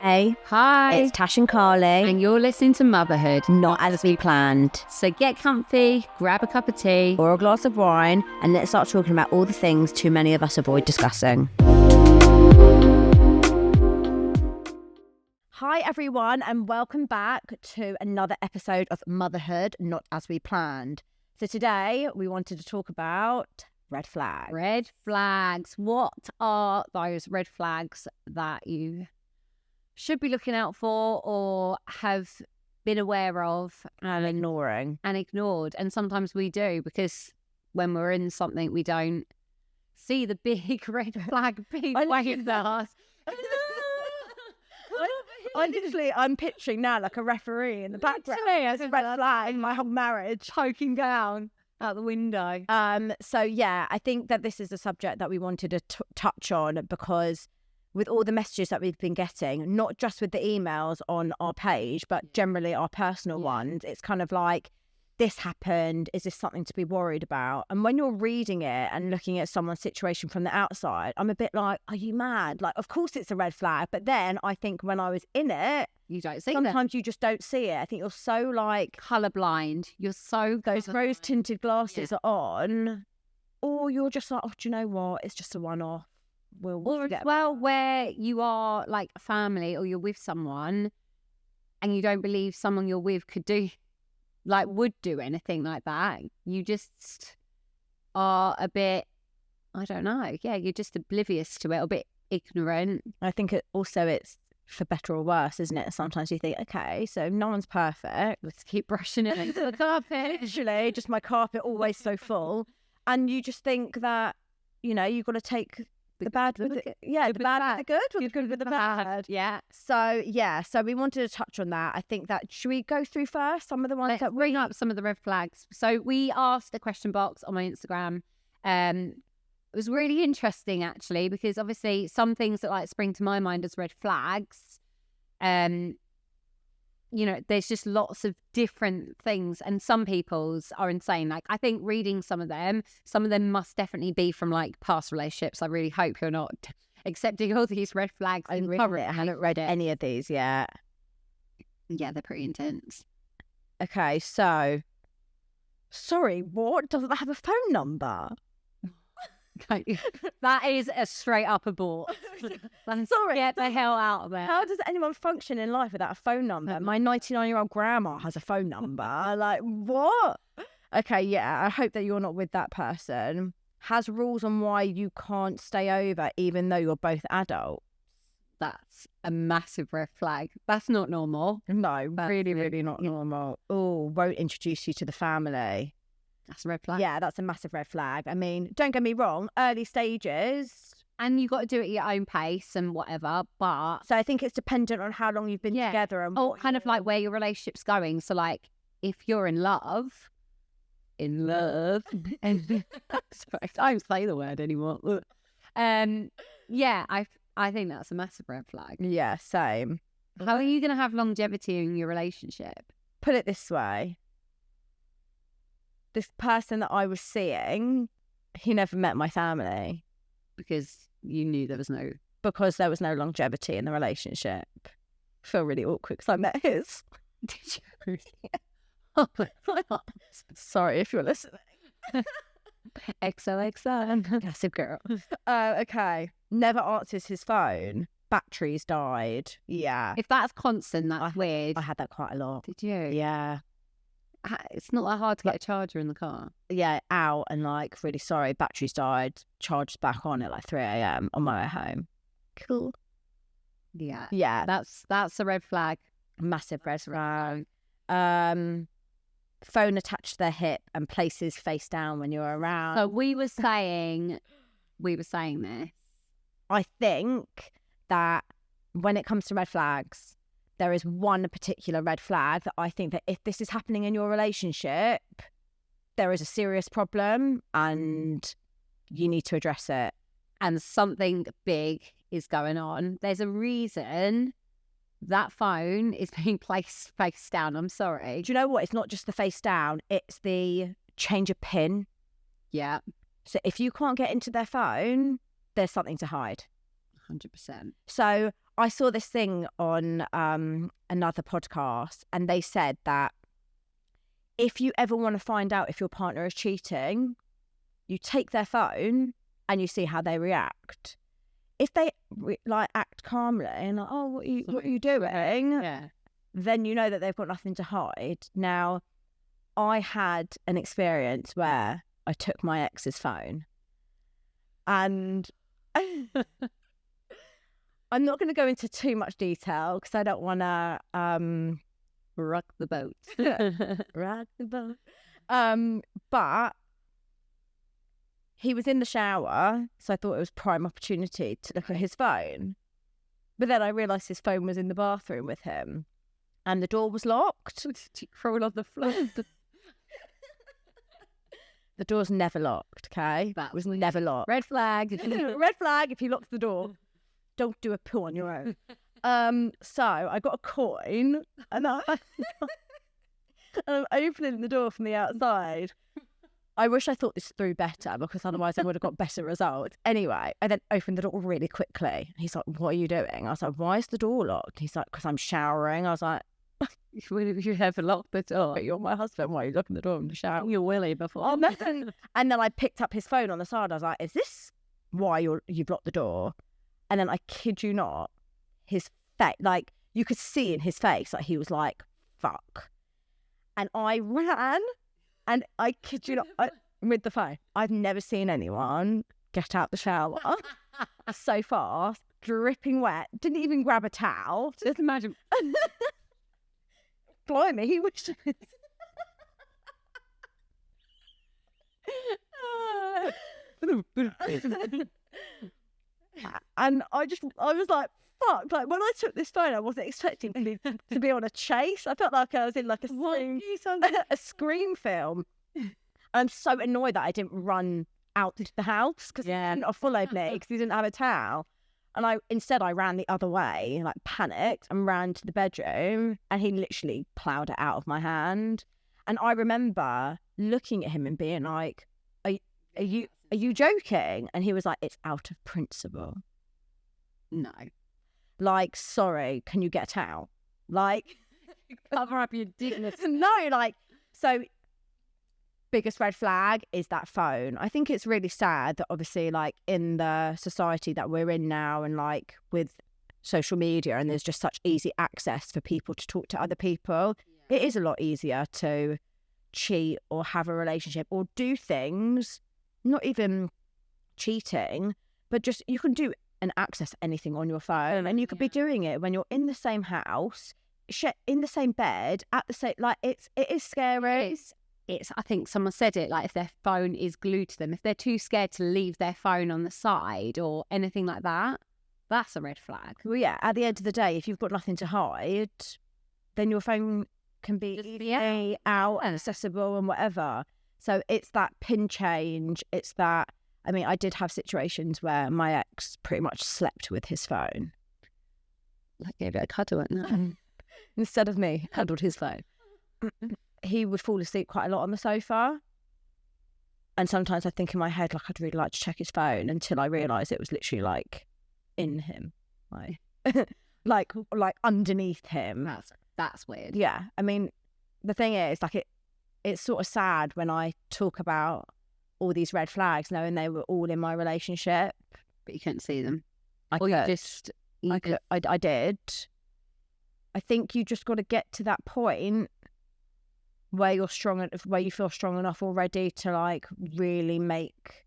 Hey, Hi, it's Tash and Carly, and you're listening to Motherhood, not as we planned. So get comfy, grab a cup of tea, Or a glass of wine, and let's start talking about all the things too many of us avoid discussing. Hi everyone, and welcome back to another episode of Motherhood, Not As We Planned. So today we wanted to talk about red flags. Red flags. What are those red flags that you should be looking out for or have been aware of And ignoring. and ignored? And sometimes we do, because when we're in something, we don't see the big red flag being waved at us. I'm picturing now like a referee in the background. Literally, As a red flag in my whole marriage. Poking down out the window. So yeah, I think that this is a subject that we wanted to touch on because with all the messages that we've been getting, not just with the emails on our page, but generally our personal ones, it's kind of like, this happened, is this something to be worried about? And when you're reading it and looking at someone's situation from the outside, I'm a bit like, are you mad? Like, of course it's a red flag. But then I think when I was in it, You don't see sometimes you just don't see it. I think you're so like colourblind. You're so those colourblind. rose-tinted glasses are on, or you're just like, oh, do you know what? It's just a one-off. Or as well, where you are like a family or you're with someone and you don't believe someone you're with would do anything like that. You just are a bit, I don't know. Yeah, you're just oblivious to it, a bit ignorant. I think it's for better or worse, isn't it? Sometimes you think, okay, so no one's perfect. Let's keep brushing it into the carpet. Literally, just my carpet always so full. And you just think that, you know, you've got to take the bad with it. Yeah, the bad with the good, or the good with the bad. Yeah. So we wanted to touch on that. I think that, should we go through first some of the ones Let's bring up some of the red flags. So we asked a question box on my Instagram. It was really interesting, actually, because obviously some things that like spring to my mind as red flags, you know, there's just lots of different things, and some people's are insane. Like, I think reading some of them must definitely be from like past relationships. I really hope you're not accepting all these red flags. I haven't read any of these yet. Yeah, they're pretty intense. Okay, so sorry, what? Doesn't have a phone number? Okay. That is a straight up abort. Sorry, get the hell out of there. How does anyone function in life without a phone number? My 99-year-old grandma has a phone number. Like, what? Okay, yeah, I hope that you're not with that person. Has rules on why you can't stay over even though you're both adults. That's a massive red flag. That's not normal. No, really not normal. Oh, won't introduce you to the family. That's a red flag. Yeah, that's a massive red flag. I mean, don't get me wrong, early stages. And you got to do it at your own pace and whatever, but... So I think it's dependent on how long you've been together. And kind of like where your relationship's going. So like, if you're in love... and sorry, I don't say the word anymore. Yeah, I think that's a massive red flag. Yeah, same. How are you going to have longevity in your relationship? Put it this way. This person that I was seeing, he never met my family. Because you knew there was no... Because there was no longevity in the relationship. I feel really awkward because I met his. Did you? Oh my God. Sorry if you're listening. XOXO. Massive girl. Okay. Never answers his phone. Batteries died. Yeah. If that's constant, that's weird. I had that quite a lot. Did you? Yeah. It's not that hard to get a charger in the car. Yeah, out and like, really sorry, batteries died, charged back on at like 3 a.m. on my way home. Cool. Yeah. Yeah. That's a red flag. Massive red flag. Phone attached to their hip and places face down when you're around. So we were saying this. I think that when it comes to red flags, there is one particular red flag that I think that if this is happening in your relationship, there is a serious problem and you need to address it. And something big is going on. There's a reason that phone is being placed face down. I'm sorry. Do you know what? It's not just the face down. It's the change of PIN. Yeah. So if you can't get into their phone, there's something to hide. 100%. So I saw this thing on another podcast, and they said that if you ever want to find out if your partner is cheating, you take their phone and you see how they react. If they like act calmly and like, oh, what are you doing? Yeah. Then you know that they've got nothing to hide. Now, I had an experience where I took my ex's phone, and I'm not going to go into too much detail because I don't want to rock the boat. rock the boat. But he was in the shower, so I thought it was prime opportunity to look at his phone. But then I realised his phone was in the bathroom with him, and the door was locked. Did you crawl on the floor? The door's never locked, okay? That was never locked. Red flag. Red flag if he locks the door. Don't do a poo on your own. So I got a coin, and I'm opening the door from the outside. I wish I thought this through better, because otherwise I would have got better results. Anyway, I then opened the door really quickly. He's like, what are you doing? I was like, why is the door locked? He's like, because I'm showering. I was like, you have locked the door. but you're my husband. Why are you locking the door in the shower? You're Willie before. Oh, no. And then I picked up his phone on the side. I was like, is this why you've locked the door? And then I kid you not, his face, like you could see in his face, like he was like, fuck. And I ran, and I kid you not, with the phone. I've never seen anyone get out the shower so fast, dripping wet, didn't even grab a towel. Just imagine. Blimey, he was... And I was like, fuck. Like, when I took this phone, I wasn't expecting to be on a chase. I felt like I was in like a Scream film. I'm so annoyed that I didn't run out to the house, because he couldn't have followed me because he didn't have a towel. And instead I ran the other way, like panicked, and ran to the bedroom, and he literally ploughed it out of my hand. And I remember looking at him and being like, are you joking? And he was like, it's out of principle. No. Like, sorry, can you get a towel? Like, cover up your dignity. No, like, so biggest red flag is that phone. I think it's really sad that obviously, like, in the society that we're in now, and like with social media, and there's just such easy access for people to talk to other people, it is a lot easier to cheat or have a relationship or do things, not even cheating, but just you can do and access anything on your phone, and you could be doing it when you're in the same house, in the same bed, at the same, like, it is scary. It's I think someone said it, like, if their phone is glued to them, if they're too scared to leave their phone on the side or anything like that, that's a red flag. Well, yeah, at the end of the day, if you've got nothing to hide, then your phone can be out and accessible and whatever. So it's that pin change. It's that, I mean, I did have situations where my ex pretty much slept with his phone. Like, gave it a cuddle at night. Instead of me, cuddled his phone. He would fall asleep quite a lot on the sofa. And sometimes I think in my head, like, I'd really like to check his phone, until I realised it was literally like in him. Like, like underneath him. That's weird. Yeah. I mean, the thing is, like, it's sort of sad when I talk about all these red flags, knowing they were all in my relationship. But you couldn't see them. I did. I think you just got to get to that point where you're strong, where you feel strong enough already to, like, really make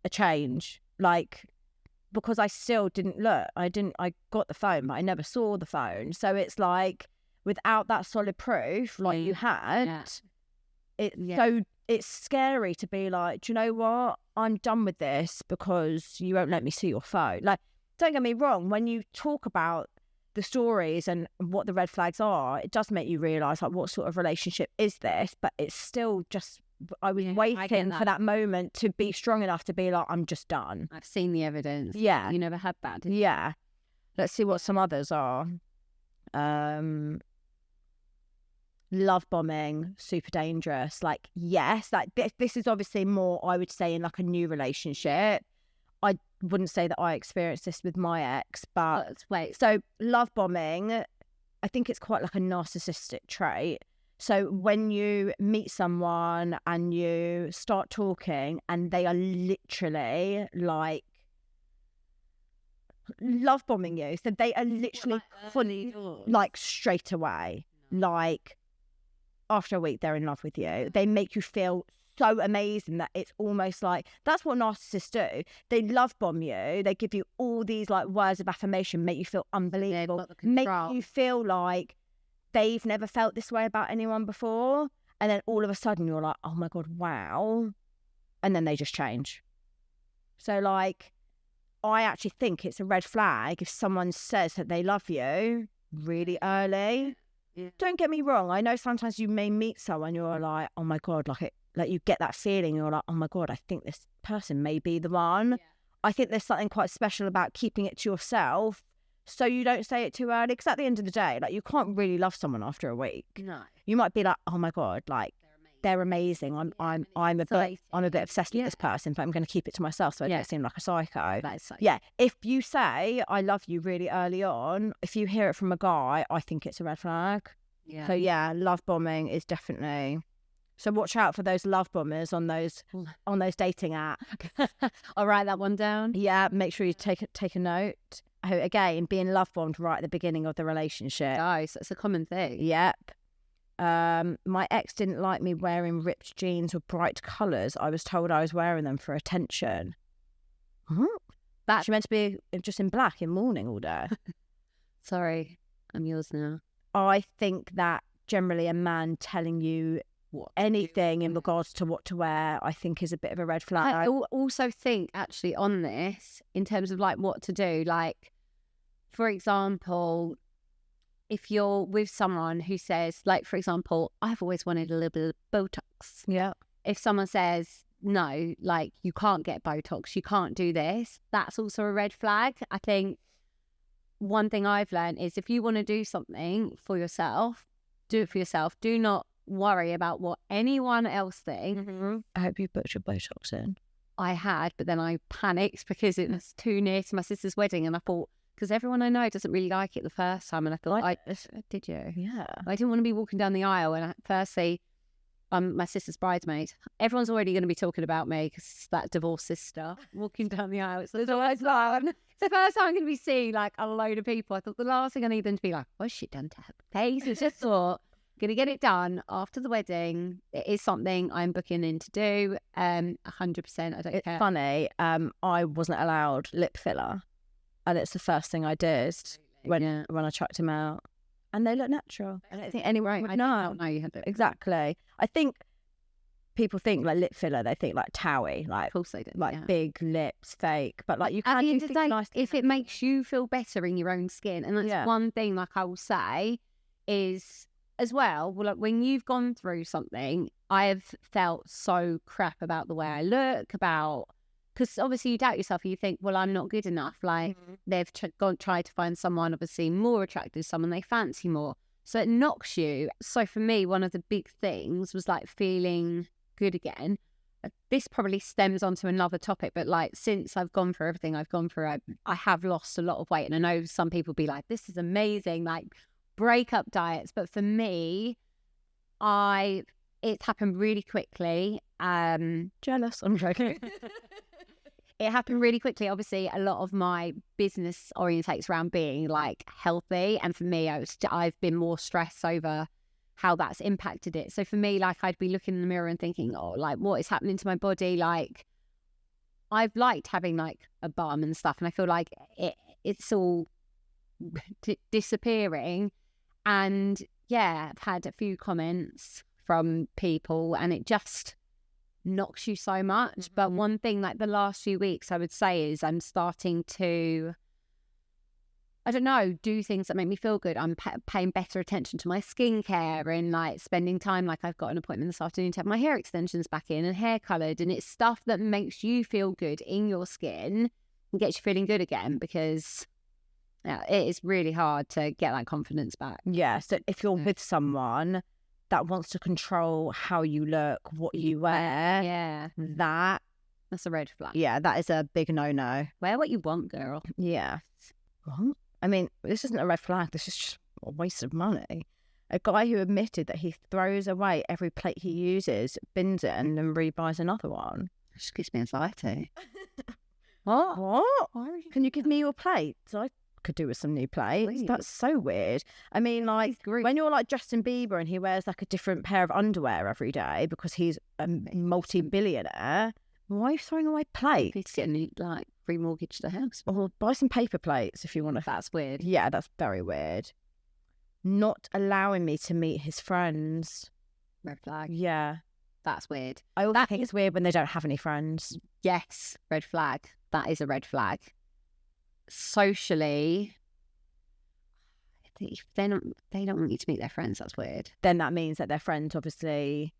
a change. Like, because I still didn't look. I got the phone, but I never saw the phone. So it's like, without that solid proof, like you had, it's scary to be like, do you know what? I'm done with this because you won't let me see your phone. Like, don't get me wrong, when you talk about the stories and what the red flags are, it does make you realise, like, what sort of relationship is this? But it's still just, I was waiting for that moment to be strong enough to be like, I'm just done. I've seen the evidence. Yeah. You never had that, did you? Yeah. Let's see what some others are. Love bombing, super dangerous. Like, yes, like this is obviously more, I would say, in like a new relationship. wouldn't say that I experienced this with my ex, but wait. So love bombing, I think it's quite like a narcissistic trait. So when you meet someone and you start talking and they are literally like love bombing you, so they are literally fully like straight away, like after a week they're in love with you. They make you feel so amazing that it's almost like that's what narcissists do. They love bomb you. They give you all these like words of affirmation, make you feel unbelievable, make you feel like they've never felt this way about anyone before, and then all of a sudden you're like, oh my god, wow, and then they just change. So like, I actually think it's a red flag if someone says that they love you really early. Yeah. Don't get me wrong, I know sometimes you may meet someone, you're like, oh my god, like you get that feeling, you're like, oh my god, I think this person may be the one. Yeah. I think there's something quite special about keeping it to yourself so you don't say it too early, because at the end of the day, like, you can't really love someone after a week. No. You might be like, oh my god, like they're amazing. I'm a bit obsessed with this person, but I'm going to keep it to myself so I don't seem like a psycho. Yeah. If you say I love you really early on, if you hear it from a guy, I think it's a red flag. Yeah. So yeah, love bombing is definitely. So watch out for those love bombers on those dating apps. I'll write that one down. Yeah, make sure you take a note. Again, being love bombed right at the beginning of the relationship. Guys, it's a common thing. Yep. My ex didn't like me wearing ripped jeans or bright colours. I was told I was wearing them for attention. She meant to be just in black in mourning all day. Sorry, I'm yours now. I think that generally a man telling you anything in regards to what to wear, I think is a bit of a red flag. I also think actually on this, in terms of like what to do, like for example, if you're with someone who says, like for example, I've always wanted a little bit of Botox. Yeah. If someone says no, like you can't get Botox, you can't do this, that's also a red flag. I think one thing I've learned is if you want to do something for yourself, do it for yourself. Do not worry about what anyone else thinks. Mm-hmm. I hope you put your Botox in. I had, but then I panicked because it was too near to my sister's wedding, and I thought, because everyone I know doesn't really like it the first time, and I thought, did you? Yeah. I didn't want to be walking down the aisle, and firstly, I'm my sister's bridesmaid. Everyone's already going to be talking about me because that divorced sister walking down the aisle. It's always fun. It's the first time I'm going to be seeing like a load of people. I thought the last thing I need them to be like, what's she done to her face? It's just thought, going to get it done after the wedding. It is something I'm booking in to do. 100%. I don't care. It's funny. I wasn't allowed lip filler, and it's the first thing I did when I chucked him out. And they look natural. I don't think anyone would know. No, you had it. Exactly. I think people think like lip filler, they think like towy, like, of course they do, like big lips, fake. But like you can do things nice. If it makes you feel better in your own skin, and that's one thing, like I will say, is as well, like when you've gone through something, I have felt so crap about the way I look, because obviously you doubt yourself. You think, well, I'm not good enough. Like they've tried to find someone obviously more attractive, someone they fancy more. So it knocks you. So for me, one of the big things was like feeling good again. This probably stems onto another topic, but like since I've gone through everything I've gone through, I have lost a lot of weight. And I know some people be like, this is amazing, like breakup diets. But for me, it's happened really quickly. Jealous, I'm joking. It happened really quickly. Obviously, a lot of my business orientates around being like healthy, and for me, I've been more stressed over how that's impacted it. So for me, like I'd be looking in the mirror and thinking, oh, like what is happening to my body? Like I've liked having like a bum and stuff, and I feel like it's all disappearing. And yeah, I've had a few comments from people, and it just knocks you so much. But one thing, like the last few weeks, I would say is I'm starting to, I don't know, do things that make me feel good. I'm paying better attention to my skincare and like spending time. Like I've got an appointment this afternoon to have my hair extensions back in and hair coloured, and it's stuff that makes you feel good in your skin and gets you feeling good again, because it is really hard to get that confidence back. Yeah, so if you're with someone that wants to control how you look, what you wear, that That's a red flag. Yeah, that is a big no-no. Wear what you want, girl. Yeah. What? I mean, this isn't a red flag. This is just a waste of money. A guy who admitted that he throws away every plate he uses, bins it, and then rebuys another one. It just gives me anxiety. What? Can you give me your plates? I could do with some new plates. Please. That's so weird. I mean, like, when you're like Justin Bieber and he wears like a different pair of underwear every day because he's a multi-billionaire, why are you throwing away plates? He's getting like remortgage the house. Or buy some paper plates if you want to. That's weird. Yeah, that's very weird. Not allowing me to meet his friends. Red flag. Yeah. That's weird. I also think it's weird when they don't have any friends. Yes, red flag. That is a red flag. Socially, if they don't want you to meet their friends, that's weird. Then that means that their friends obviously...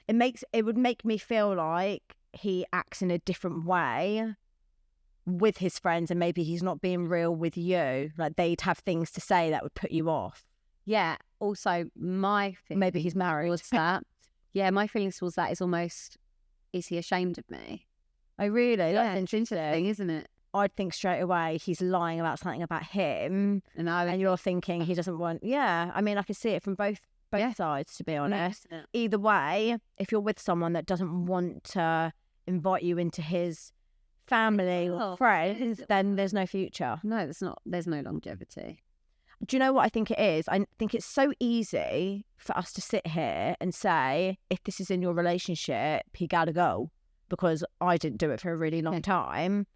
It would make me feel like he acts in a different way with his friends, and maybe he's not being real with you. Like, they'd have things to say that would put you off. Yeah. Also, my feelings Maybe he's married. towards that. Yeah, my feelings towards that is almost, is he ashamed of me? Oh, really? Yeah, That's interesting. isn't it? I'd think straight away he's lying about something about him, and you're thinking he doesn't want... Yeah, I mean, I can see it from both sides, to be honest. Yeah. Either way, if you're with someone that doesn't want to invite you into his family or friends, then there's no future. No, there's no longevity. Do you know what I think it is? I think it's so easy for us to sit here and say, if this is in your relationship, he gotta go, because I didn't do it for a really long time.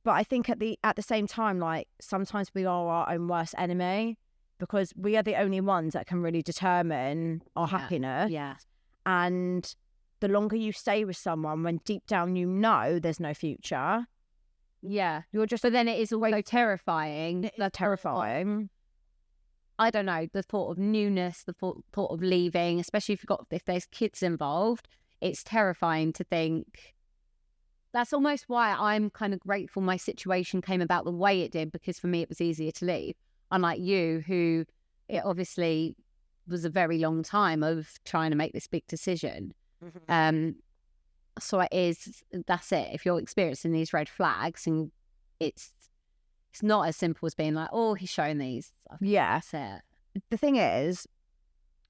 But I think at the same time, like, sometimes we are our own worst enemy, because we are the only ones that can really determine our happiness. Yeah. And the longer you stay with someone when deep down you know there's no future, you're just... But then it is also terrifying. That's terrifying. I don't know, the thought of newness, the thought of leaving, especially if there's kids involved, it's terrifying to think. That's almost why I'm kind of grateful my situation came about the way it did, because for me it was easier to leave. Unlike you, who it obviously was a very long time of trying to make this big decision. Mm-hmm. So that's it. If you're experiencing these red flags, and it's not as simple as being like, oh, he's showing these. Yeah. That's it. The thing is,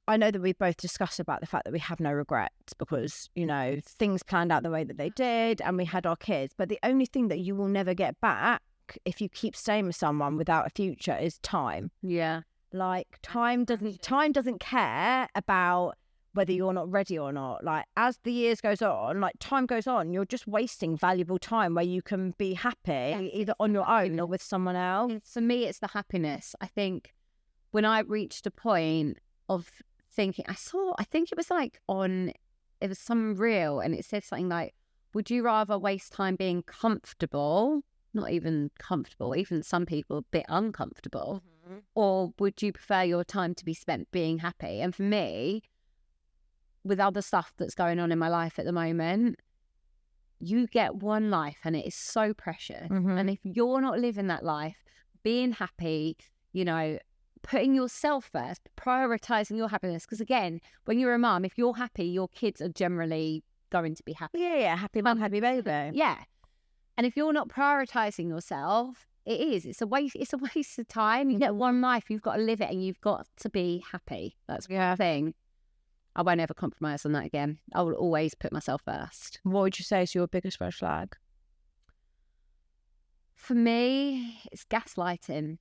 I know that we both discussed about the fact that we have no regrets because, you know, things planned out the way that they did and we had our kids. But the only thing that you will never get back if you keep staying with someone without a future is time. Yeah. Like, time doesn't care about whether you're not ready or not. Like, as the years goes on, like, time goes on, you're just wasting valuable time where you can be happy either on your own or with someone else. For me, it's the happiness. I think when I reached a point of thinking, I think it was some reel, and it said something like, would you rather waste time being comfortable, not even comfortable, even some people a bit uncomfortable, or would you prefer your time to be spent being happy? And for me, with other stuff that's going on in my life at the moment, you get one life and it is so precious. And if you're not living that life, being happy, you know, putting yourself first, prioritizing your happiness. Because again, when you're a mum, if you're happy, your kids are generally going to be happy. Yeah, happy mum, happy baby. Yeah. And if you're not prioritizing yourself, it's a waste of time. You get one life, you've got to live it, and you've got to be happy. That's one thing. I won't ever compromise on that again. I will always put myself first. What would you say is your biggest red flag? For me, it's gaslighting.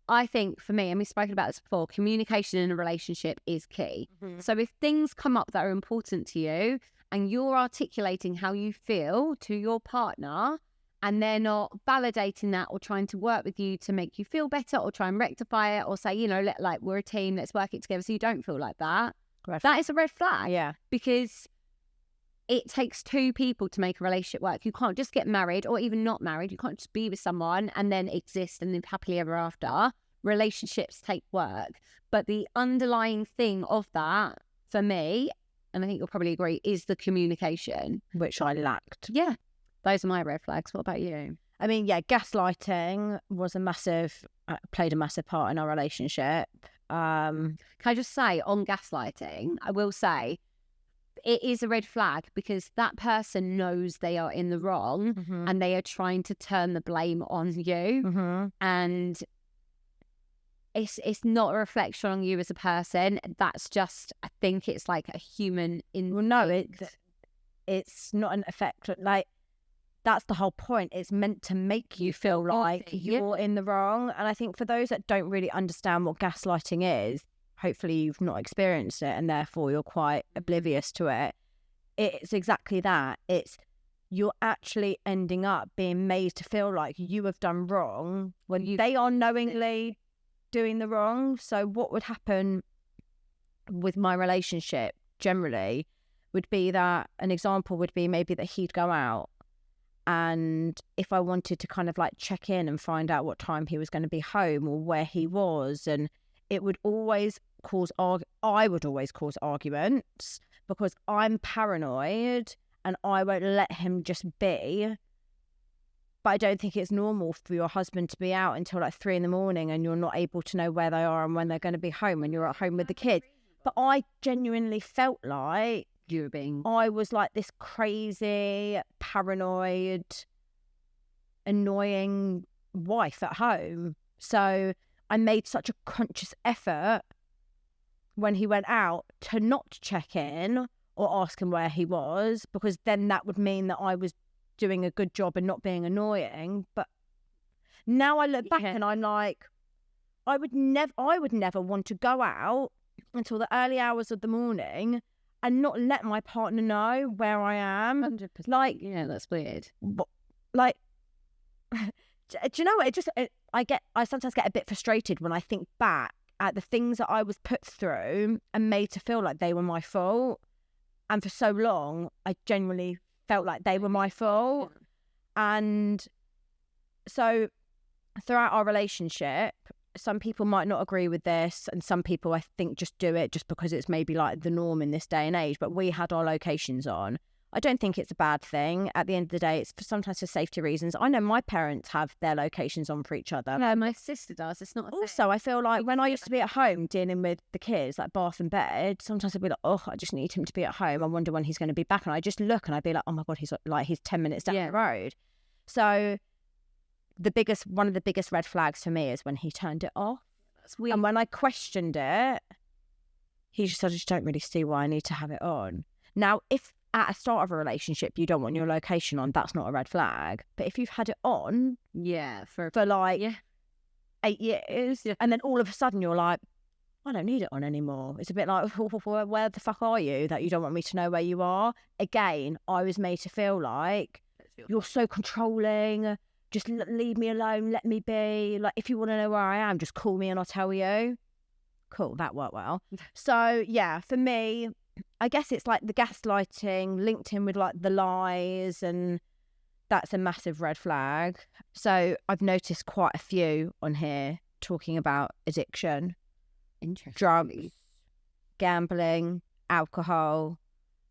I think for me, and we've spoken about this before, communication in a relationship is key. So if things come up that are important to you and you're articulating how you feel to your partner, and they're not validating that or trying to work with you to make you feel better or try and rectify it or say, you know, like, we're a team, let's work it together so you don't feel like that. That is a red flag. Yeah. Because it takes two people to make a relationship work. You can't just get married or even not married. You can't just be with someone and then exist and live happily ever after. Relationships take work. But the underlying thing of that, for me, and I think you'll probably agree, is the communication. Which I lacked. Yeah. Those are my red flags. What about you? I mean, yeah, gaslighting was played a massive part in our relationship. Can I just say, on gaslighting, I will say, it is a red flag because that person knows they are in the wrong and they are trying to turn the blame on you. And it's not a reflection on you as a person. That's just, I think it's like a human instinct. Well, no, it's not an effect. Like, that's the whole point. It's meant to make you feel like you're in the wrong. And I think for those that don't really understand what gaslighting is, hopefully you've not experienced it and therefore you're quite oblivious to it. It's exactly that. It's you're actually ending up being made to feel like you have done wrong when they are knowingly doing the wrong. So what would happen with my relationship generally would be that an example would be maybe that he'd go out, and if I wanted to kind of like check in and find out what time he was going to be home or where he was, and it would always I would always cause arguments because I'm paranoid and I won't let him just be. But I don't think it's normal for your husband to be out until like 3 a.m. and you're not able to know where they are and when they're going to be home and you're at home with the kids. But I genuinely felt like I was like this crazy, paranoid, annoying wife at home. So I made such a conscious effort when he went out to not check in or ask him where he was, because then that would mean that I was doing a good job and not being annoying. But now I look back and I'm like, I would never want to go out until the early hours of the morning and not let my partner know where I am. 100%. Like, yeah, that's weird. Like, do you know what? I sometimes get a bit frustrated when I think back at the things that I was put through and made to feel like they were my fault. And for so long, I genuinely felt like they were my fault. And so throughout our relationship, some people might not agree with this, and some people I think just do it just because it's maybe like the norm in this day and age. But we had our locations on. I don't think it's a bad thing. At the end of the day, it's sometimes for safety reasons. I know my parents have their locations on for each other. No, my sister does. It's not. Also, I feel like when I used to be at home dealing with the kids, like bath and bed, sometimes I'd be like, oh, I just need him to be at home. I wonder when he's going to be back. And I just look and I'd be like, oh my God, he's 10 minutes down the road. So one of the biggest red flags for me is when he turned it off. That's weird. And when I questioned it, he just said, I just don't really see why I need to have it on. Now, if at a start of a relationship you don't want your location on, that's not a red flag. But if you've had it on for like 8 years, and then all of a sudden you're like, I don't need it on anymore. It's a bit like, where the fuck are you that you don't want me to know where you are? Again, I was made to feel like you're so controlling. Just leave me alone. Let me be. Like, if you want to know where I am, just call me and I'll tell you. Cool, that worked well. So yeah, for me, I guess it's like the gaslighting linked in with like the lies, and that's a massive red flag. So I've noticed quite a few on here talking about addiction, drugs, gambling, alcohol.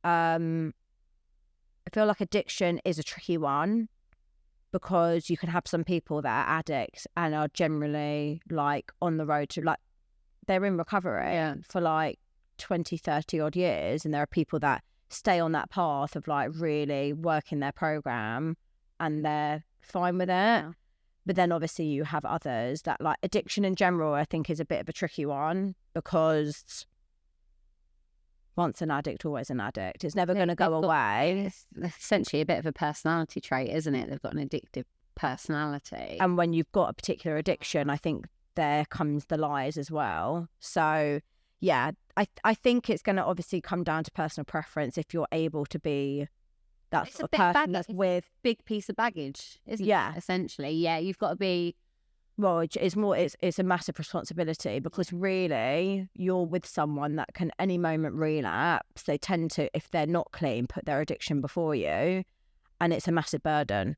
I feel like addiction is a tricky one because you can have some people that are addicts and are generally like on the road to like, they're in recovery for like 20, 30 odd years. And there are people that stay on that path of like really working their program and they're fine with it. Yeah. But then obviously you have others that like addiction in general, I think is a bit of a tricky one because once an addict, always an addict. It's never going to go away. It's essentially a bit of a personality trait, isn't it? They've got an addictive personality. And when you've got a particular addiction, I think there comes the lies as well. So yeah, I think it's going to obviously come down to personal preference if you're able to be that sort of person that's with a big piece of baggage, isn't it? Essentially, you've got to be. Well, it's a massive responsibility because really you're with someone that can any moment relapse. They tend to, if they're not clean, put their addiction before you, and it's a massive burden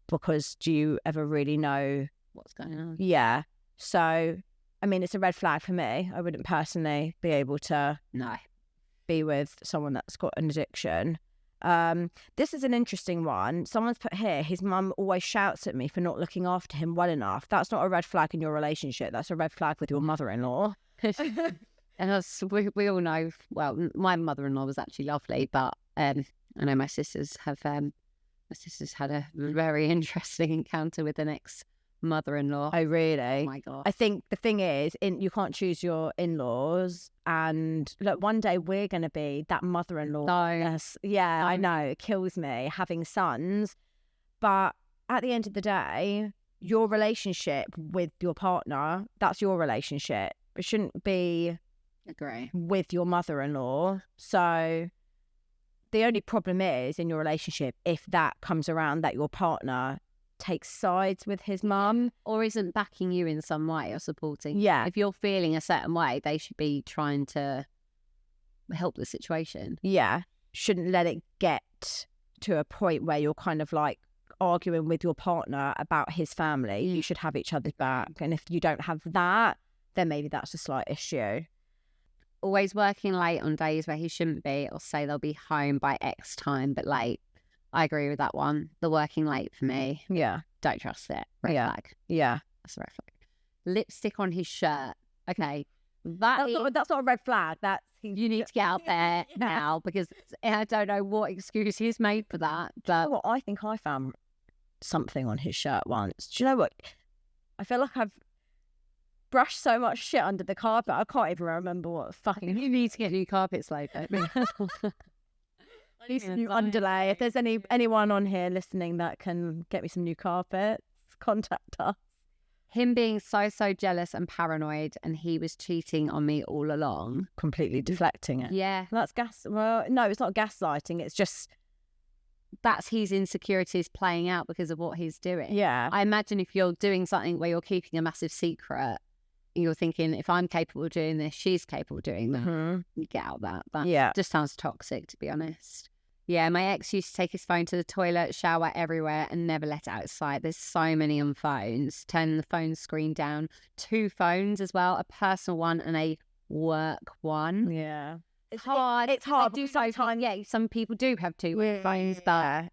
because do you ever really know what's going on? Yeah. So, I mean, it's a red flag for me. I wouldn't personally be able to be with someone that's got an addiction. This is an interesting one. Someone's put here, his mum always shouts at me for not looking after him well enough. That's not a red flag in your relationship. That's a red flag with your mother-in-law. And we all know, well, my mother-in-law was actually lovely, but I know my sisters had a very interesting encounter with an ex-mother-in-law. Oh, really? Oh my God. I think the thing is, you can't choose your in-laws. And look, one day we're going to be that mother-in-law. No. Yes. Yeah, I know. It kills me having sons. But at the end of the day, your relationship with your partner, that's your relationship. It shouldn't be Agree. with your mother-in-law. So the only problem is in your relationship, if that comes around that your partner takes sides with his mum or isn't backing you in some way or supporting. Yeah. If you're feeling a certain way, they should be trying to help the situation. Yeah. Shouldn't let it get to a point where you're kind of like arguing with your partner about his family. You should have each other's back. And if you don't have that, then maybe that's a slight issue. Always working late on days where he shouldn't be, or say they'll be home by X time but late. I agree with that one. The working late for me. Yeah. Don't trust it. Red flag. Yeah. That's a red flag. Lipstick on his shirt. Okay. That's not a red flag. You need to get out there now, because I don't know what excuse he's made for that. But well, I think I found something on his shirt once. Do you know what? I feel like I've brushed so much shit under the carpet. I can't even remember what fucking. You need to get new carpets later. I need some new underlay. If there's anyone on here listening that can get me some new carpets, contact us. Him being so jealous and paranoid, and he was cheating on me all along. Completely deflecting it. Yeah. That's well, no, it's not gaslighting. It's just that's his insecurities playing out because of what he's doing. Yeah. I imagine if you're doing something where you're keeping a massive secret, you're thinking, if I'm capable of doing this, she's capable of doing that. Mm-hmm. You get out of that. Just sounds toxic, to be honest. Yeah, my ex used to take his phone to the toilet, shower everywhere, and never let it outside. There's so many on phones. Turn the phone screen down. 2 phones as well, a personal one and a work one. Yeah. It's hard. It's hard. Do sometimes. Yeah, some people do have 2 phones, but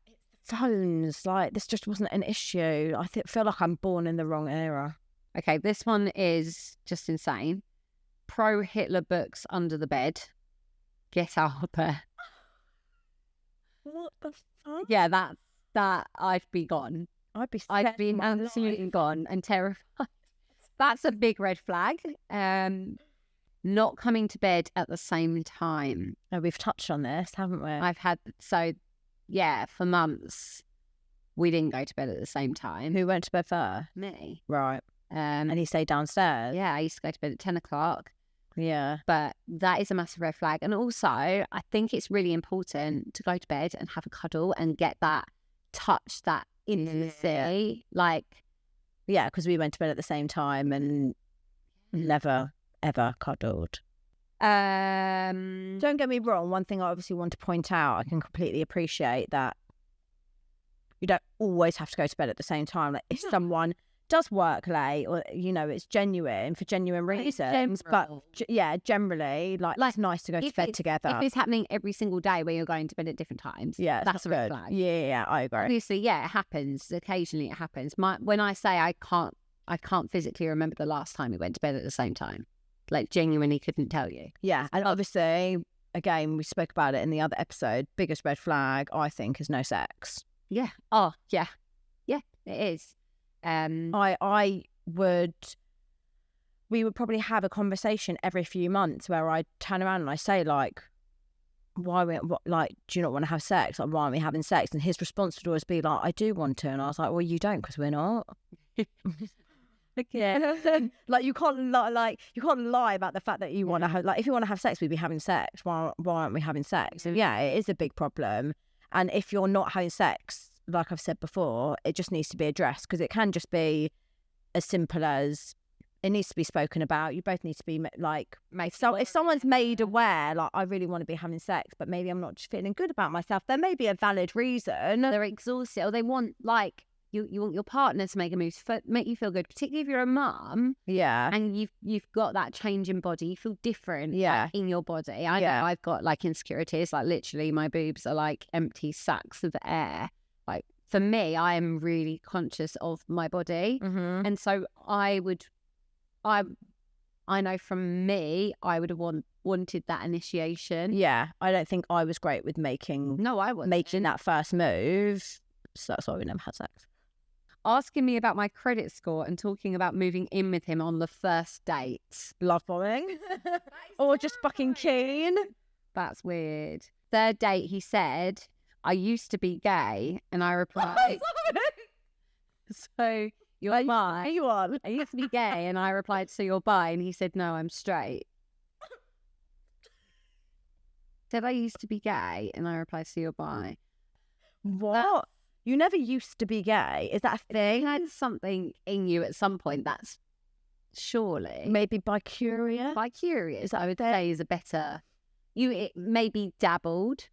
phones, like, this just wasn't an issue. I feel like I'm born in the wrong era. Okay, this one is just insane. Pro Hitler books under the bed. Get out there. What the fuck? Yeah, that I'd be gone. I'd be absolutely gone and terrified. That's a big red flag. Not coming to bed at the same time. Oh, we've touched on this, haven't we? For months we didn't go to bed at the same time. Who went to bed first? Me. Right. And he stayed downstairs? Yeah, I used to go to bed at 10 o'clock. Yeah. But that is a massive red flag. And also, I think it's really important to go to bed and have a cuddle and get that touch, that intimacy. Yeah, because we went to bed at the same time and never, ever cuddled. Don't get me wrong. One thing I obviously want to point out, I can completely appreciate that you don't always have to go to bed at the same time. Like, if someone does work late, or it's genuine for genuine reasons, but generally, like it's nice to go to bed together. If it's happening every single day where you're going to bed at different times, that's a red flag. Yeah, I agree. Obviously, it happens. Occasionally, it happens. When I say I can't physically remember the last time we went to bed at the same time. Like, genuinely couldn't tell you. Yeah, and obviously, again, we spoke about it in the other episode. Biggest red flag, I think, is no sex. Yeah. Oh, yeah. Yeah, it is. We would probably have a conversation every few months where I turn around and I say, like, do you not want to have sex? Like, why aren't we having sex? And his response would always be like, I do want to. And I was like, well, you don't, because we're not. Yeah. Like, you can't lie about the fact that you want to have, like, if you want to have sex, we'd be having sex. Why aren't we having sex? And yeah, it is a big problem. And if you're not having sex, like I've said before, it just needs to be addressed, because it can just be as simple as it needs to be spoken about. You both need to be like, if someone's made aware, like, I really want to be having sex, but maybe I'm not just feeling good about myself, there may be a valid reason. They're exhausted, or they want, like, you want your partner to make a move to make you feel good, particularly if you're a mum. Yeah. And you've got that change in body. You feel different in your body. I know I've got, like, insecurities. Like, literally, my boobs are like empty sacks of air. Like, for me, I am really conscious of my body. Mm-hmm. And so I I know from me, I would have wanted that initiation. Yeah, I don't think I was great with making No, I wasn't. making that first move. So that's why we never had sex. Asking me about my credit score and talking about moving in with him on the first date. Love bombing. Or just fucking keen. That's weird. Third date, he said, I used to be gay. And I replied, so you're bi? You on? I used to be gay. And I replied, so you're bi? And he said, no, I'm straight. Said I used to be gay. And I replied, so you're bi. What? You never used to be gay. Is that a thing? You had something in you at some point. That's surely Maybe bi-curious? bi-curious. I would say is a better. It maybe dabbled.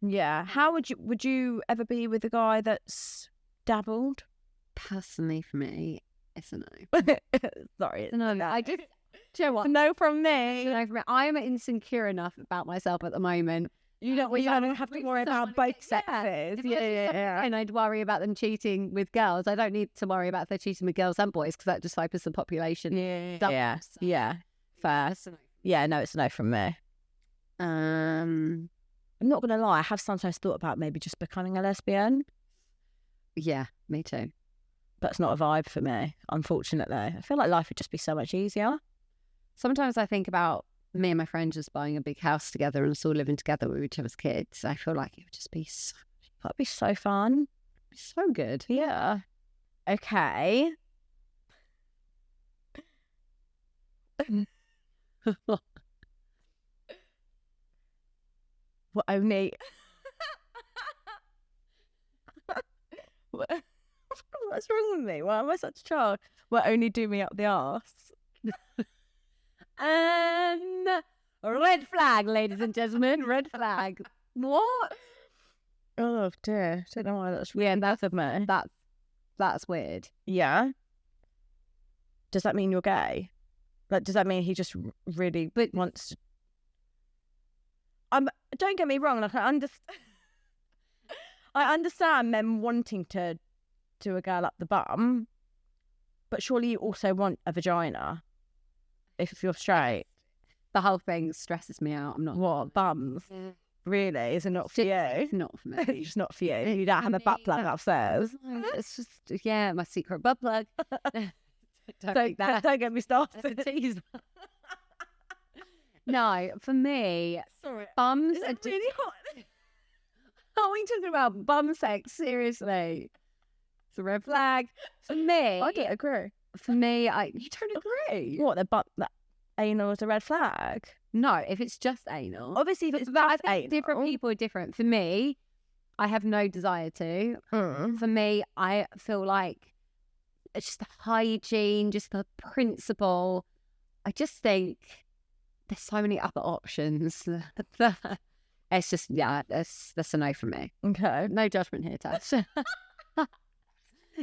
Yeah. How would you ever be with a guy that's dabbled? Personally, for me, it's a no. Sorry. It's a no. I just. Do you know what? No from me. No from me. I'm insecure enough about myself at the moment. You don't have to worry about both sexes. Yeah. And I'd worry about them cheating with girls. I don't need to worry about if they're cheating with girls and boys because that just opens the population. Yeah. Fair. Yeah, no, it's a no from me. I'm not going to lie. I have sometimes thought about maybe just becoming a lesbian. Yeah, me too. That's not a vibe for me, unfortunately. I feel like life would just be so much easier. Sometimes I think about me and my friend just buying a big house together and us all living together with each other's kids. I feel like it would just be so... That'd be so fun. So good. Yeah. Okay. What only... What's wrong with me? Why am I such a child? What only do me up the arse? And red flag, ladies and gentlemen, red flag. What? Oh dear, don't know why that's weird. That's of me. That's weird. Yeah. Does that mean you're gay? Like, does that mean he just really wants to? Don't get me wrong. Like, I understand men wanting to do a girl up the bum, but surely you also want a vagina. If you're straight, the whole thing stresses me out. I'm not. What bums? Yeah. Really? Is it not for you? It's not for me. It's just not for you. You don't have a butt plug upstairs. It's just my secret butt plug. Don't get me started. No, for me, sorry, bums are really hot. Are we talking about bum sex? Seriously, it's a red flag for me. I don't agree. For me, you don't agree. What, that anal is a red flag? No, if it's just anal. Obviously, if it's that anal. Different people are different. For me, I have no desire to. For me, I feel like it's just the hygiene, just the principle. I just think there's so many other options. It's just, that's a no from me. Okay. No judgment here, Tash.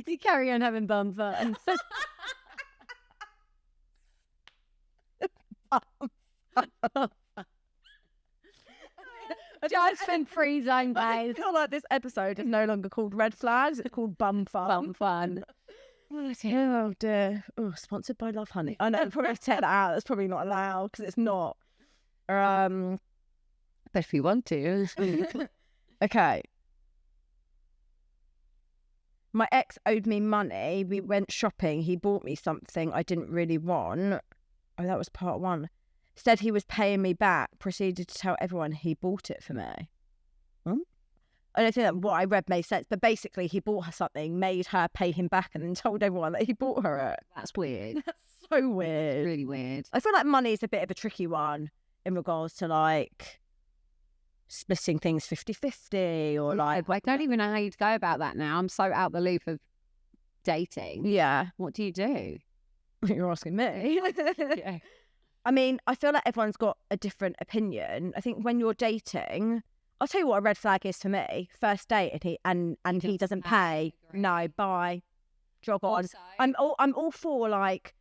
You carry on having bum fun. Judgment free zone, guys. I feel like this episode is no longer called Red Flags, it's called Bum Fun. Bum fun. Oh dear. Oh, sponsored by Love Honey. I know, I'll probably have to take that out. That's probably not allowed because it's not. But if you want to. Okay. My ex owed me money. We went shopping. He bought me something I didn't really want. Oh, that was part one. Said he was paying me back. Proceeded to tell everyone he bought it for me. I don't think that what I read made sense, but basically he bought her something, made her pay him back, and then told everyone that he bought her it. That's weird. That's so weird. It's really weird. I feel like money is a bit of a tricky one in regards to like splitting things 50-50 or like... I don't even know how you'd go about that now. I'm so out the loop of dating. Yeah. What do you do? You're asking me. Yeah. I mean, I feel like everyone's got a different opinion. I think when you're dating... I'll tell you what a red flag is for me. First date and he doesn't pay. No, bye. Jog on. Also, I'm all for like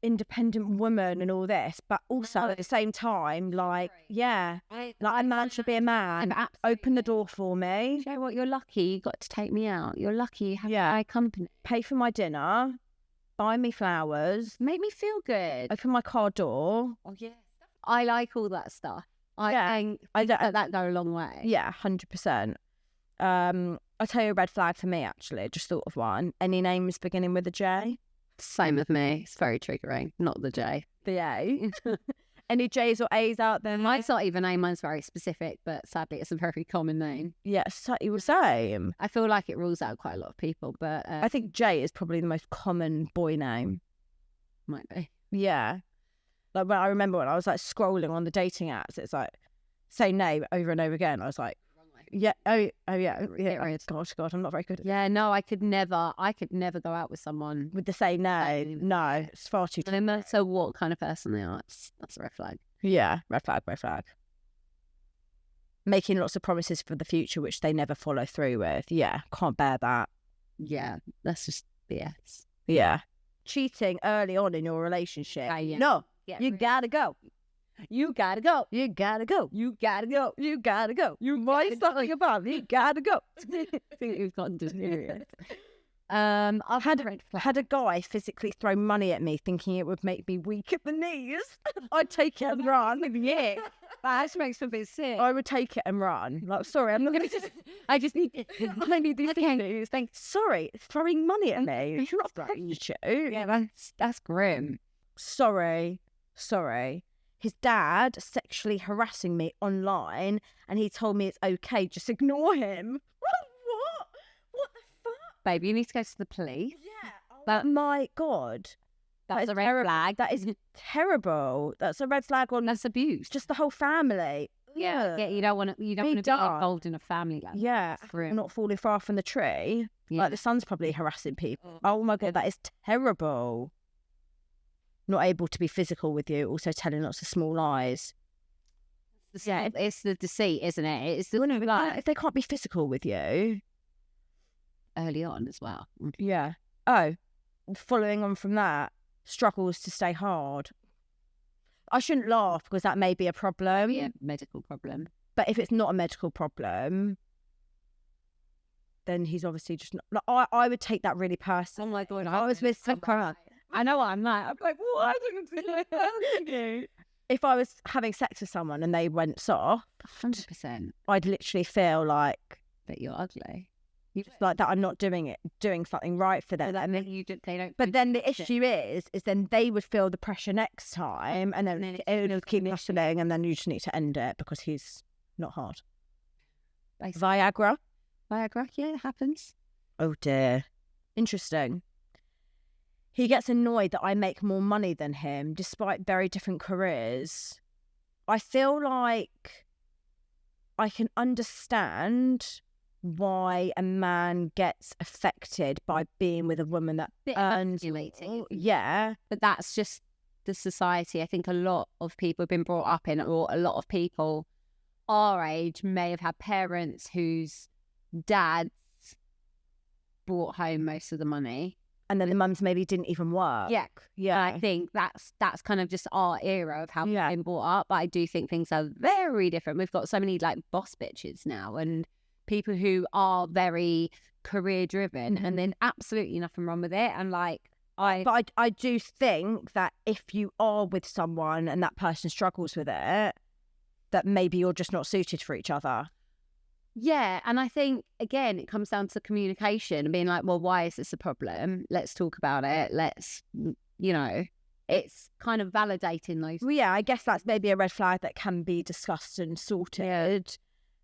independent woman and all this, but also at the same time, like, yeah, like a man should be a man. Open the door for me. You know what? You're lucky you got to take me out. You're lucky you have my company. Pay for my dinner. buy me flowers, Make me feel good. open my car door. Oh, yeah. I like all that stuff. I think that go a long way. Yeah, 100%. I'll tell you a red flag for me, actually. Just thought of one. Any names beginning with a J? Same with me. It's very triggering. Not the J. The A. Any J's or A's out there? Mine's not even a. Mine's very specific, but sadly, it's a very common name. Yeah, you were same. I feel like it rules out quite a lot of people, but I think J is probably the most common boy name. Might be. Yeah. Like, when I remember when I was like scrolling on the dating apps, it's like same name over and over again. I was like, yeah, oh yeah. Gosh, I'm not very good at Yeah, no, I could never go out with someone with the same name. No, it's far too. No matter what kind of person they are, that's a red flag. Yeah, red flag. Making lots of promises for the future which they never follow through with. Yeah, can't bear that. Yeah, that's just BS. Yeah. Cheating early on in your relationship. Yeah. No, you gotta go. You gotta go. You gotta go. You gotta go. You gotta go. You might something about you gotta go. I think we've gotten delirious. I've had a guy physically throw money at me thinking it would make me weak at the knees. I'd take it and run. Yeah, that makes me a bit sick. I would take it and run. Like, sorry, I'm not going to. I just need. I need these things. Thanks. Sorry, throwing money at me. You're not throwing shit. Yeah, that's grim. Sorry. His dad sexually harassing me online, and he told me it's okay. Just ignore him. What? What the fuck? Baby, you need to go to the police. Yeah. Oh my God. That's a red flag. That is terrible. That's a red flag on. That's abuse. Just the whole family. Yeah. You don't want to. You don't want to be involved in a family like that. Yeah. Not falling far from the tree. Yeah. Like the son's probably harassing people. Oh my God, that is terrible. Not able to be physical with you, also telling lots of small lies. Yeah, it's the deceit, isn't it? It's the if they can't be physical with you early on as well. Yeah. Oh, following on from that, struggles to stay hard. I shouldn't laugh because that may be a problem. Yeah, medical problem. But if it's not a medical problem, then he's obviously just not. I would take that really personally. Oh my God, I was with some crap. I know what I'm like. I'm like, why didn't you? If I was having sex with someone and they went soft, 100%, I'd literally feel like that you're ugly. You just like that I'm not doing something right for them. And then they don't. But then the issue is then they would feel the pressure next time, and then it would keep hustling, and then you just need to end it because he's not hard. Basically. Viagra, yeah, it happens. Oh dear, interesting. He gets annoyed that I make more money than him despite very different careers. I feel like I can understand why a man gets affected by being with a woman that earns. Yeah. But that's just the society. I think a lot of people have been brought up in, or a lot of people our age may have had parents whose dads brought home most of the money. And then the mums maybe didn't even work. Yeah. Yeah. I think that's kind of just our era of how we've been brought up. But I do think things are very different. We've got so many like boss bitches now and people who are very career driven, and then absolutely nothing wrong with it. And like But I do think that if you are with someone and that person struggles with it, that maybe you're just not suited for each other. Yeah, and I think, again, it comes down to communication and being like, well, why is this a problem? Let's talk about it. Let's, it's kind of validating those. Well, yeah, I guess that's maybe a red flag that can be discussed and sorted. Yeah.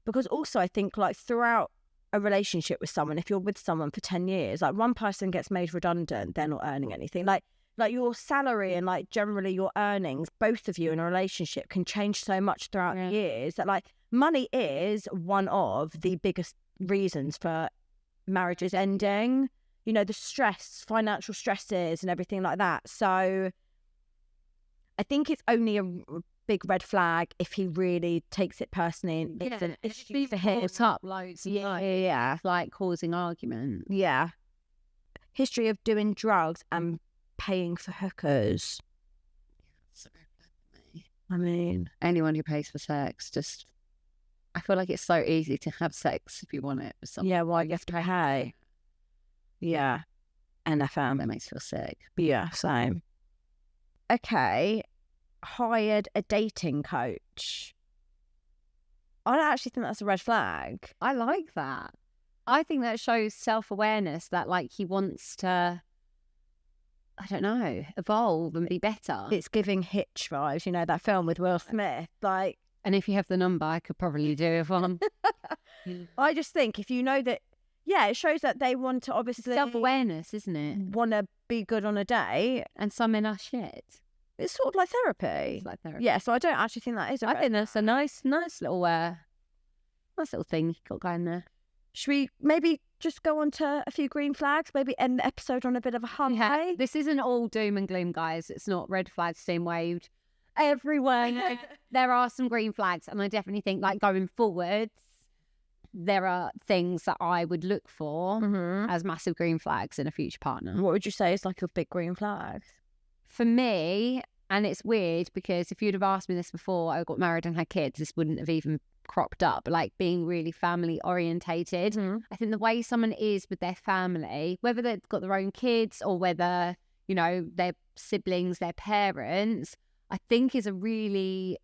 Because also I think like throughout a relationship with someone, if you're with someone for 10 years, like one person gets made redundant, they're not earning anything. Like your salary and like generally your earnings, both of you in a relationship can change so much throughout the years that like money is one of the biggest reasons for marriages ending. The stress, financial stresses and everything like that. So I think it's only a big red flag if he really takes it personally and it's an issue for him. Up loads of yeah. Like causing argument. Yeah. History of doing drugs and paying for hookers. I mean, anyone who pays for sex, I feel like it's so easy to have sex if you want it with someone. Yeah, well, you have to pay. Yeah. NFM. That makes me feel sick. Yeah, same. Okay, hired a dating coach. I don't actually think that's a red flag. I like that. I think that shows self-awareness that, like, he wants to, I don't know, evolve and be better. It's giving Hitch vibes, you know, that film with Will Smith. Like, and if you have the number, I could probably do it one. I just think if you know that, yeah, it shows that they want to obviously self-awareness, isn't it? Want to be good on a date, and some in our shit. It's sort of like therapy. It's like therapy. Yeah, so I don't actually think that is. I think that's a nice little thing you got going there. Should we maybe just go on to a few green flags? Maybe end the episode on a bit of a hum. Yeah, this isn't all doom and gloom, guys. It's not red flags being waved everywhere. There are some green flags, and I definitely think, like, going forwards, there are things that I would look for as massive green flags in a future partner. What would you say is like your big green flags? For me, and it's weird because if you'd have asked me this before I got married and had kids, this wouldn't have even cropped up. Like, being really family orientated. I think the way someone is with their family, whether they've got their own kids or whether, you know, their siblings, their parents, I think is a really,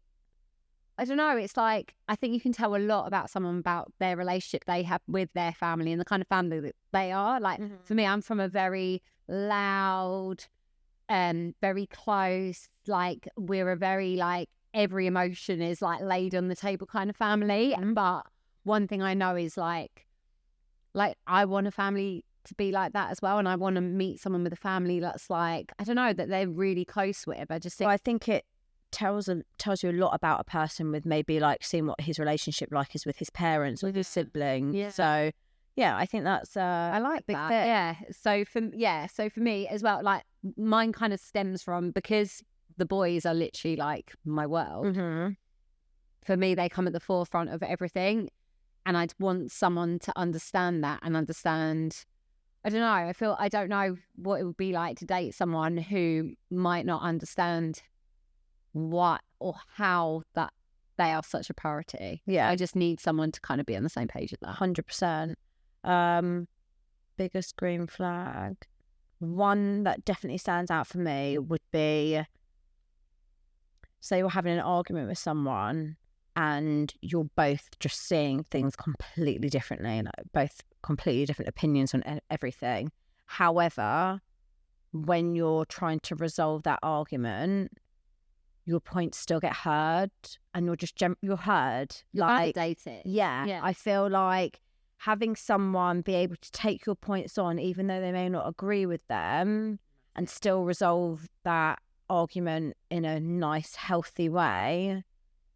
I don't know, it's like, I think you can tell a lot about someone about their relationship they have with their family and the kind of family that they are. Like, for me, I'm from a very loud, very close, like, we're a very, like, every emotion is, like, laid on the table kind of family. But one thing I know is, like I want a family to be like that as well, and I want to meet someone with a family that's, like, I don't know, that they're really close with. I just think, well, I think it tells you a lot about a person with maybe, like, seeing what his relationship like is with his parents or his siblings. Yeah. So yeah, I think that's I like that. Yeah. So for me as well, like, mine kind of stems from, because the boys are literally, like, my world. For me, they come at the forefront of everything, and I'd want someone to understand that and understand. I don't know. I don't know what it would be like to date someone who might not understand what or how that they are such a priority. Yeah, I just need someone to kind of be on the same page with that. 100%. Biggest green flag. One that definitely stands out for me would be, say you're having an argument with someone and you're both just seeing things completely differently, like both completely different opinions on everything. However, when you're trying to resolve that argument, your points still get heard, and you're heard. Like, validated. Yeah, I feel like having someone be able to take your points on, even though they may not agree with them, and still resolve that argument in a nice, healthy way,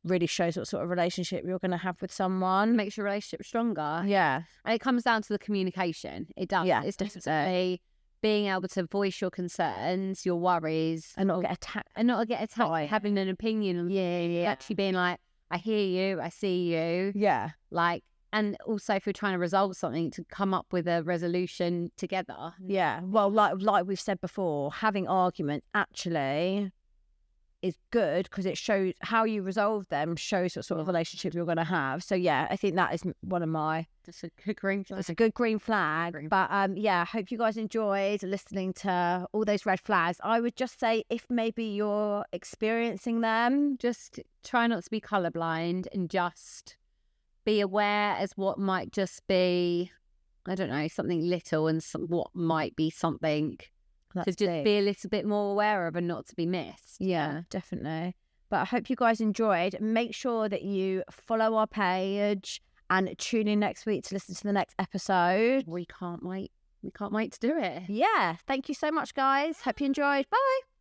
really shows what sort of relationship you're going to have with someone. Makes your relationship stronger. Yeah. And it comes down to the communication. It does. Yeah, it's definitely being able to voice your concerns, your worries, and not get attacked. Having an opinion, and actually being like, I hear you, I see you. Yeah. Like, and also if you're trying to resolve something, to come up with a resolution together. Yeah. Well, like we've said before, having arguments actually is good because it shows how you resolve them, shows what sort of relationship you're going to have. So yeah, I think that is one of my. That's a good green flag. It's a good green flag. But yeah, I hope you guys enjoyed listening to all those red flags. I would just say, if maybe you're experiencing them, just try not to be colorblind and just be aware as what might just be, I don't know, something little, and what might be something to just be a little bit more aware of and not to be missed. Yeah, definitely. But I hope you guys enjoyed. Make sure that you follow our page and tune in next week to listen to the next episode. We can't wait. We can't wait to do it. Yeah. Thank you so much, guys. Hope you enjoyed. Bye.